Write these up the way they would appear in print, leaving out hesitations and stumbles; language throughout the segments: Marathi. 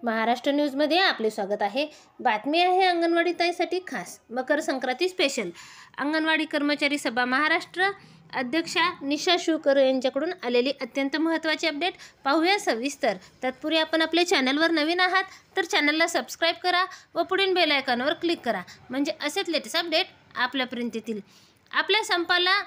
महाराष्ट्र न्यूजमध्ये आपले स्वागत आहे। बातमी आहे अंगणवाडी ताईसाठी खास मकर संक्रांती स्पेशल। अंगणवाडी कर्मचारी सभा महाराष्ट्र अध्यक्षा निशा शिवकर यांच्याकडून आलेली अत्यंत महत्त्वाची अपडेट पाहूया सविस्तर। तत्पूर्वी आपण आपल्या चॅनलवर नवीन आहात तर चॅनलला सबस्क्राइब करा व पुढील बेल आयकॉनवर क्लिक करा, म्हणजे असेच लेटेस्ट अपडेट आपल्यापर्यंत येतील। आपल्या संपाला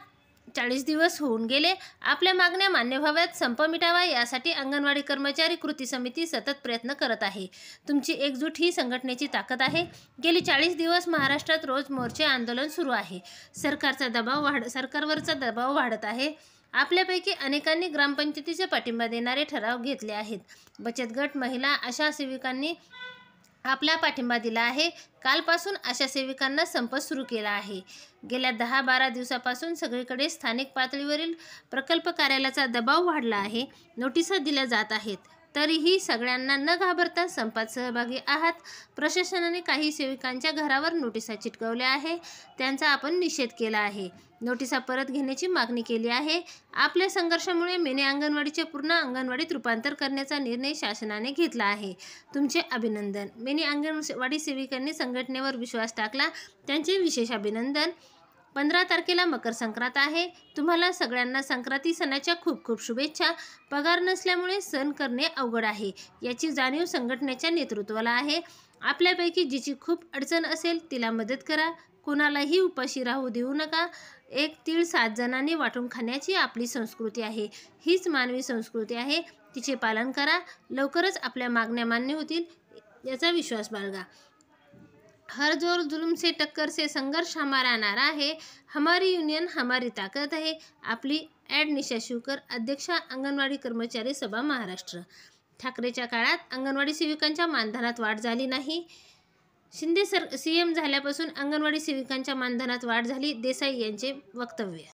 40 दिवस होऊन गेले। आपल्या मागण्या मान्य व्हाव्यात, संप मिटावा यासाठी अंगणवाडी कर्मचारी कृती समिती सतत प्रयत्न करत आहे। तुमची एकजूट ही संघटनेची ताकद आहे। गेली 40 दिवस महाराष्ट्रात रोज मोर्चे आंदोलन सुरू आहे। सरकारवरचा दबाव वाढत आहे। आपल्यापैकी अनेकांनी ग्रामपंचायतीचे पाठिंबा देणारे ठराव घेतले आहेत। बचत गट, महिला, आशा सेविकांनी आपला पाठिंबा दिला आहे। कालपासून आशा सेविकांना संप सुरू केला आहे। गेल्या 10-12 दिवसापासून सगळीकडे स्थानिक पातळीवरील प्रकल्प कार्यालयाचा दबाव वाढला आहे। नोटिसा दिल्या जात आहेत, तरीही सगळ्यांना न घाबरता संपात सहभागी आहात। प्रशासनाने काही सेविकांच्या घरावर नोटिसा चिटकवल्या आहे, त्यांचा आपण निषेध केला आहे। नोटिसा परत घेण्याची मागणी केली आहे। आपल्या संघर्षामुळे मिनी अंगणवाडीचे पूर्ण अंगणवाडीत रूपांतर करण्याचा निर्णय शासनाने घेतला आहे। तुमचे अभिनंदन। मिनी अंगणवाडी सेविकांनी संघटनेवर विश्वास टाकला, त्यांचे विशेष अभिनंदन। 15 तारखेला मकर संक्रांत आहे। तुम्हाला सगळ्यांना संक्रांती सणाच्या खूप खूप शुभेच्छा। पगार नसल्यामुळे सण करणे अवघड आहे, याची जाणीव संघटनेच्या नेतृत्वाला आहे। आपल्यापैकी जिची खूप अडचण असेल तिला मदत करा, कोणालाही उपाशी राहू देऊ नका। एक तीळ 7 जणांनी वाटून खाण्याची आपली संस्कृती आहे, हीच मानवी संस्कृती आहे, तिचे पालन करा। लवकरच आपल्या मागण्या मान्य होतील याचा विश्वास बाळगा। हर जोर जुल्म से टक्कर से संघर्ष हमारा नारा है, हमारी यूनियन हमारी ताकत है। आपली निशा शिवकर, अध्यक्षा अंगणवाडी कर्मचारी सभा महाराष्ट्र। ठाकरेच्या काळात अंगणवाडी सेविकांच्या मानधनात वाढ झाली नाही। शिंदे सीएम झाल्यापासून अंगणवाडी सेविकांच्या मानधनात वाढ झाली, देसाई यांचे वक्तव्य।